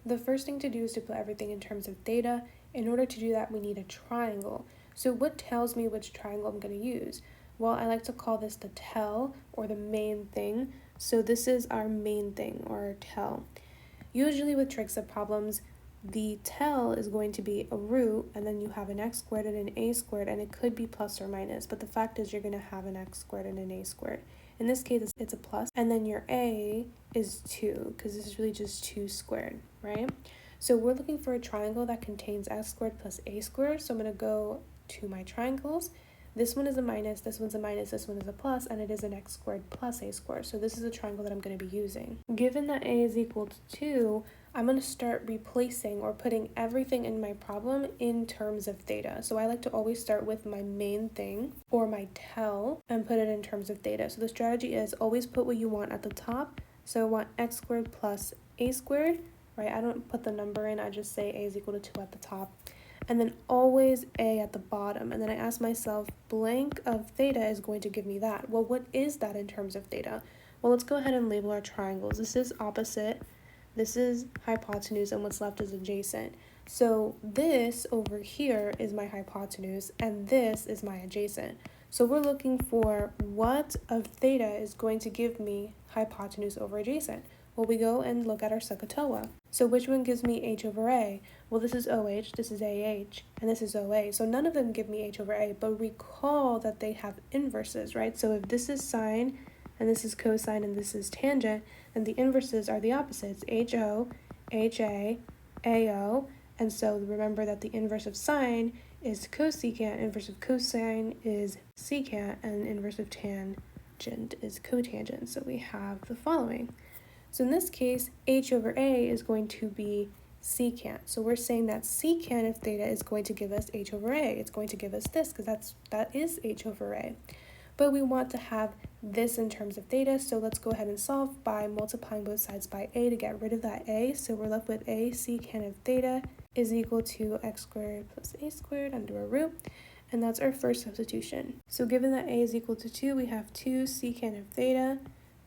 The first thing to do is to put everything in terms of theta. In order to do that, we need a triangle. So what tells me which triangle I'm going to use? Well, I like to call this the tell, or the main thing. So this is our main thing, or our tell. Usually with trig sub problems, the tell is going to be a root, and then you have an x squared and an a squared, and it could be plus or minus, but the fact is you're going to have an x squared and an a squared. In this case, it's a plus, and then your a is 2, because this is really just 2 squared, right? So we're looking for a triangle that contains x squared plus a squared, so I'm going to go to my triangles. This one is a minus, this one's a minus, this one is a plus, and it is an x squared plus a squared. So this is a triangle that I'm going to be using. Given that a is equal to 2, I'm going to start replacing or putting everything in my problem in terms of theta. So I like to always start with my main thing, or my tell, and put it in terms of theta. So the strategy is always put what you want at the top. So I want x squared plus a squared, right? I don't put the number in, I just say a is equal to 2 at the top. And then always a at the bottom. And then I ask myself, blank of theta is going to give me that. Well, what is that in terms of theta? Well, let's go ahead and label our triangles. This is opposite, this is hypotenuse, and what's left is adjacent. So this over here is my hypotenuse, and this is my adjacent. So we're looking for what of theta is going to give me hypotenuse over adjacent. Well, we go and look at our SOHCAHTOA. So which one gives me h over a? Well, this is OH, this is AH, and this is OA. So none of them give me h over a, but recall that they have inverses, right? So if this is sine, and this is cosine, and this is tangent, then the inverses are the opposites, HO, HA, AO. And so remember that the inverse of sine is cosecant, inverse of cosine is secant, and inverse of tangent is cotangent. So we have the following. So in this case, h over a is going to be secant. So we're saying that secant of theta is going to give us h over a. It's going to give us this because that is h over a. But we want to have this in terms of theta, so let's go ahead and solve by multiplying both sides by a to get rid of that a. So we're left with a secant of theta is equal to x squared plus a squared under a root. And that's our first substitution. So given that a is equal to 2, we have 2 secant of theta.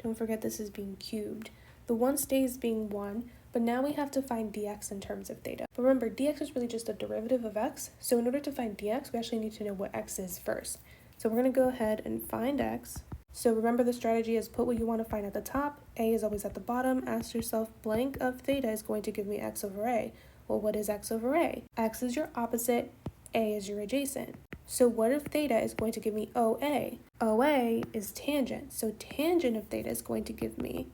Don't forget this is being cubed. The 1 stays being 1, but now we have to find dx in terms of theta. But remember, dx is really just a derivative of x, so in order to find dx, we actually need to know what x is first. So we're going to go ahead and find x. So remember the strategy is put what you want to find at the top, a is always at the bottom, ask yourself blank of theta is going to give me x over a. Well, what is x over a? X is your opposite, a is your adjacent. So what if theta is going to give me OA? OA is tangent, so tangent of theta is going to give me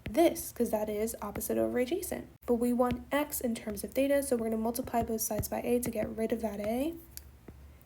this, because that is opposite over adjacent. But we want x in terms of theta, so we're going to multiply both sides by a to get rid of that a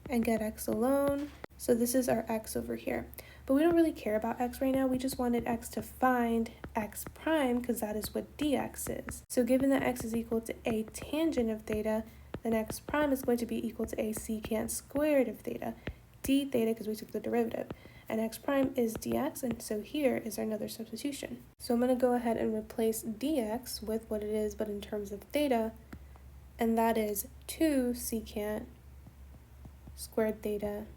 and get x alone. So this is our x over here. But we don't really care about x right now, we just wanted x to find x prime, because that is what dx is. So given that x is equal to a tangent of theta, then x prime is going to be equal to a secant squared of theta, d theta, because we took the derivative. And x prime is dx, and so here is another substitution. So I'm going to go ahead and replace dx with what it is, but in terms of theta, and that is 2 secant squared theta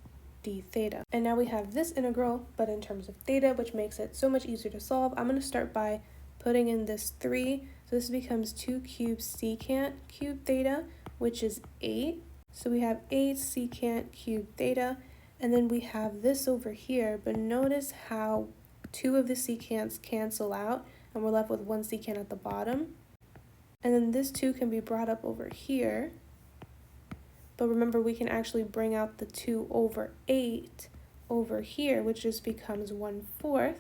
d theta. And now we have this integral, but in terms of theta, which makes it so much easier to solve. I'm going to start by putting in this 3, so this becomes 2 cubed secant cubed theta, which is 8. So we have 8 secant cubed theta. And then we have this over here, but notice how 2 of the secants cancel out, and we're left with 1 secant at the bottom. And then this 2 can be brought up over here. But remember, we can actually bring out the 2 over 8 over here, which just becomes 1/4.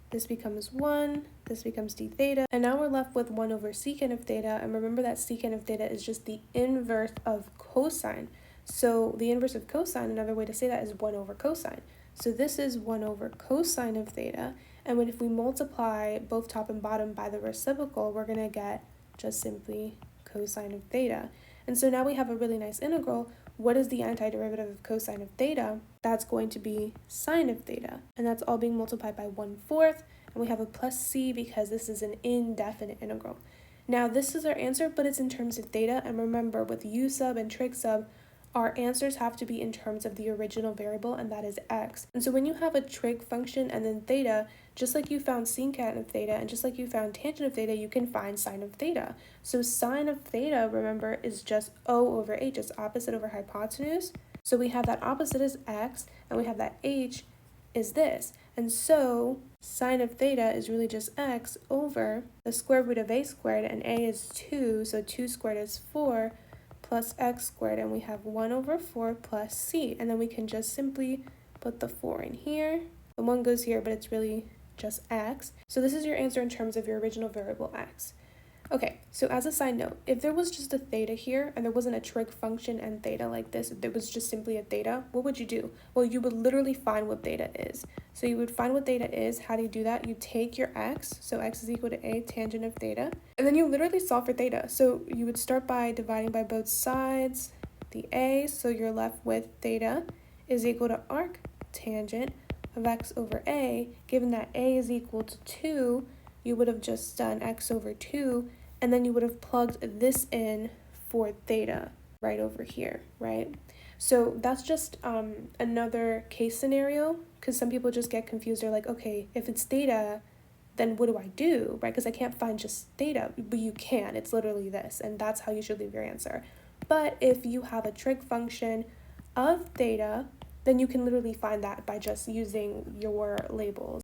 This becomes 1, this becomes d theta. And now we're left with 1 over secant of theta. And remember that secant of theta is just the inverse of cosine. So the inverse of cosine, another way to say that is 1 over cosine. So this is 1 over cosine of theta. And if we multiply both top and bottom by the reciprocal, we're going to get just simply cosine of theta. And so now we have a really nice integral. What is the antiderivative of cosine of theta? That's going to be sine of theta. And that's all being multiplied by 1/4. And we have a plus c because this is an indefinite integral. Now this is our answer, but it's in terms of theta. And remember, with u sub and trig sub, our answers have to be in terms of the original variable, and that is x. And so when you have a trig function and then theta, just like you found secant of theta and just like you found tangent of theta, you can find sine of theta. So sine of theta, remember, is just O over H, it's opposite over hypotenuse. So we have that opposite is x, and we have that H is this. And so sine of theta is really just x over the square root of a squared, and a is 2, so 2 squared is 4, plus x squared, and we have 1 over 4 plus c. And then we can just simply put the 4 in here. The 1 goes here, but it's really just x. So this is your answer in terms of your original variable x. Okay, so as a side note, if there was just a theta here and there wasn't a trig function and theta like this, if there was just simply a theta, what would you do? Well, you would literally find what theta is. So you would find what theta is. How do you do that? You take your x, so x is equal to a tangent of theta, and then you literally solve for theta. So you would start by dividing by both sides the a, so you're left with theta is equal to arc tangent of x over a. Given that a is equal to 2, you would have just done x over 2, and then you would have plugged this in for theta right over here, right? So that's just another case scenario, because some people just get confused. They're like, okay, if it's theta, then what do I do, right? Because I can't find just theta, but you can. It's literally this, and that's how you should leave your answer. But if you have a trig function of theta, then you can literally find that by just using your labels.